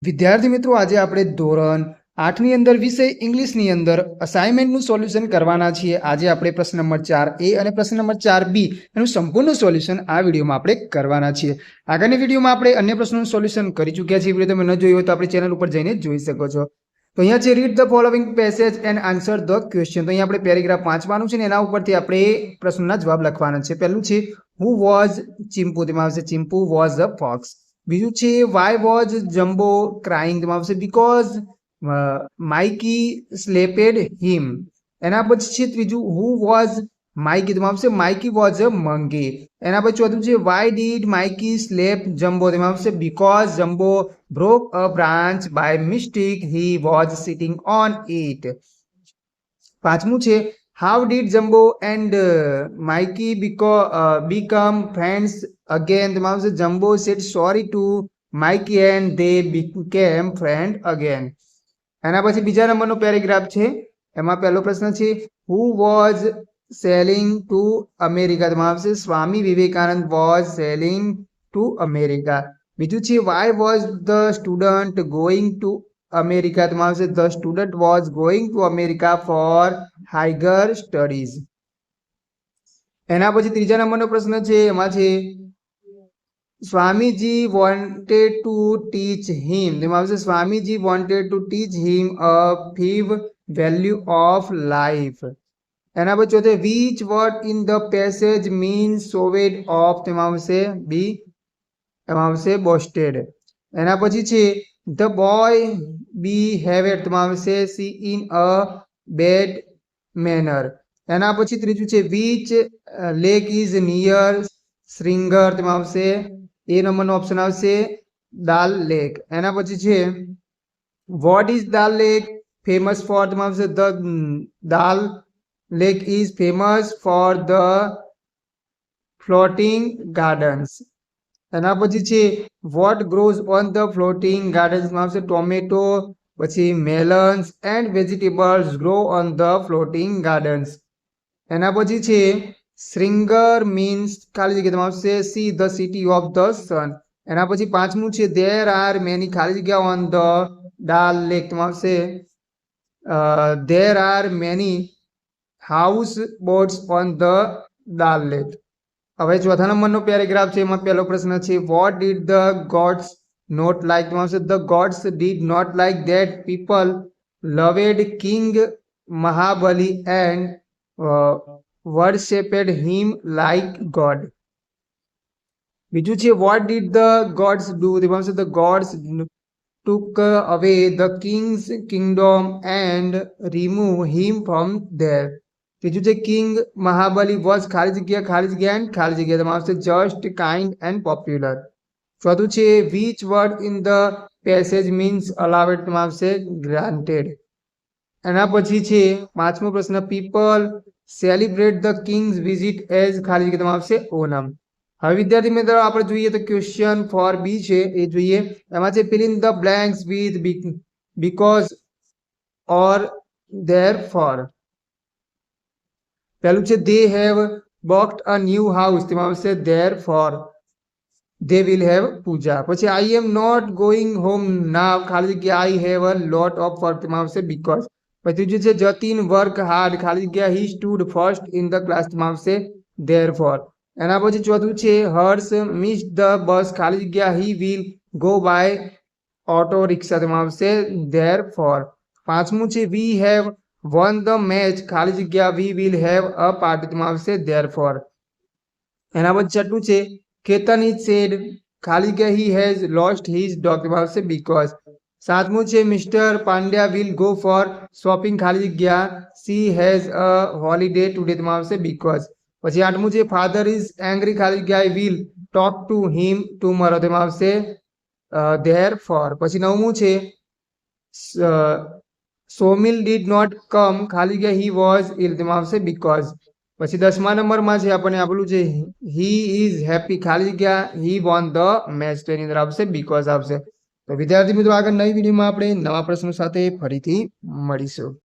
વિદ્યાર્થી મિત્રો, આજે આપણે ધોરણ 8ની અંદર વિષય ઇંગ્લિશની અંદર અસાઇનમેન્ટનું સોલ્યુશન કરવાના છીએ. આજે આપણે પ્રશ્ન નંબર 4A અને પ્રશ્ન નંબર 4B એનું સંપૂર્ણ સોલ્યુશન આ વિડીયોમાં આપણે કરવાના છીએ. આગળની વિડીયોમાં આપણે અન્ય પ્રશ્નોનું સોલ્યુશન કરી ચૂક્યા છીએ. વિડીયો તમે ન જોઈ હોય તો આપણી ચેનલ ઉપર જઈને જોઈ શકો છો. તો અહીંયા છે read the following passage and answer the question. તો અહીંયા આપણે પેરેગ્રાફ વાંચવાનું છે ને એના ઉપરથી આપણે પ્રશ્નના જવાબ લખવાના છે. પહેલું છે હુ વોઝ ચિમ્પુ, તેમાં આવશે ચિમ્પુ વોઝ અ ફોક્સ. બીજું છે વાય વોઝ જમ્બો ક્રાઇંગ, તેમાં આવશે બીકોઝ માઇકી સ્લેપેડ હિમ. એના પછી છે ત્રીજું હુ વોઝ માઇકી, તેમાં આવશે માઇકી વોઝ અ મંકી. એના પછી ચોથું છે why did Mikey slap Jumbo, તેમાં આવશે because Jumbo broke a branch by mistake, he was sitting on it. પાંચમું છે how did Jumbo and Mikey become friends again, તેમાં આવશે Jumbo said sorry to Mikey and they became friend again. એના પછી બીજા નંબરનો પેરેગ્રાફ છે, એમાં પહેલો પ્રશ્ન છે who was sailing to America, તેમાં આવશે Swami Vivekananda was sailing to America. બીજું છે why was the student going to America, તેમાં આવશે the student was going to America for higher studies. એના પછી ત્રીજા નંબરનો પ્રશ્ન છે, એમાં છે Swamiji wanted to teach him, તેમાં આવશે Swamiji wanted to teach him a few value of life. એના પછી ચોથે which word in the passage means સોવેડ of, તેમાં આવશે બી, એમાં આવશે બોસ્ટેડ. એના પછી છે ધ બોય બી હેવેડ, તેમાં આવશે see in a bad manner. એના પછી ત્રીજું છે which lake is near Srinagar, તેમાં આવશે એ નંબરનો ઓપ્શન આવશે દાલ લેક. એના પછી છે what is Dal Lake famous for, તેમાં આવશે the Dal Lake is famous for the floating gardens. એના પછી છે what grows on the floating ગાર્ડન્સમાં આવશે ટોમેટો, પછી melons and vegetables grow on the floating gardens. એના પછી છે શ્રીંગર મીન્સ ખાલી જગ્યામાં આવશે see the city of the sun. એના પછી પાંચમું છે ધેર આર મેની ખાલી જગ્યા ઓન ધ ડાલ લેક, તેમાં આવશે there are many house boats on the Dal lake. હવે ચોથા નંબરનો પેરેગ્રાફ છે, એમાં પહેલો પ્રશ્ન છે what did the gods not like, તેમાં આવશે the gods did not like that people loved king Mahabali and worshipped him like god. બીજું છે what did the gods do, તેમાં આવશે the gods took away the king's kingdom and remove him from there. ત્રીજું છે king Mahabali was ખાલી જગ્યા and ખાલી જગ્યા, તેમાં આવશે જસ્ટ કાઇન્ડ એન્ડ પોપ્યુલર. ચોથું છે which word in the passage means allowed, તેમાં આવશે ગ્રાન્ટેડ. એના પછી છે પાંચમો પ્રશ્ન people celebrate the king's visit as ખાલી જગ્યા, તેમાં આવશે ઓનમ. હવે વિદ્યાર્થી મિત્રો આપણે જોઈએ તો ક્વેશ્ચન ફોર બી છે એ જોઈએ. એમાં છે fill in the blanks with because or therefore. પહેલું છે they have booked a new house, તેમાં આવશે therefore they will have puja. પછી I am not going home now ખાલી જગ્યા I have a lot of work, તેમાં આવશે because. પછી ત્રીજું છે જતીન વર્ક હાર્ડ ખાલી જગ્યા he stood first in the class, તેમાં આવશે ધેર ફોર. એના પછી ચોથું છે હર્ષ મિસ ધ બસ ખાલી જગ્યા he will go by auto rickshaw, તેમાં આવશે ધેર ફોર. પાંચમું છે we have won the match ખાલી જગ્યા we will have a party, તેમાં આવશે ધેર ફોર. એના પછી છઠ્ઠું છે કેતન ઇઝ સેડ ખાલી જગ્યા he has lost his dog, તેમાં આવશે બીકોઝ. સાતમું છે mister Pandya will go for shopping ખાલી જગ્યા she has a holiday today, તેમાં આવશે બીકોઝ. પછી આઠમું છે ફાધર ઇઝ એંગ્રી ખાલી જગ્યા will talk to him tomorrow, તેમાં આવશે ધેર ફોર. પછી નવમું છે સોમિલ ડીડ નોટ કમ ખાલી જગ્યા હી વોઝ ઇલ, તેમાં આવશે બીકોઝ. પછી 10મા નંબરમાં છે આપણને આપેલું છે હી ઇઝ હેપી ખાલી જગ્યા હી વોન ધ મેચ, તો એની અંદર આવશે બીકોઝ આવશે. તો વિદ્યાર્થી મિત્રો આગળ નવી વિડીયોમાં આપણે નવા પ્રશ્નો સાથે ફરીથી મળીશું.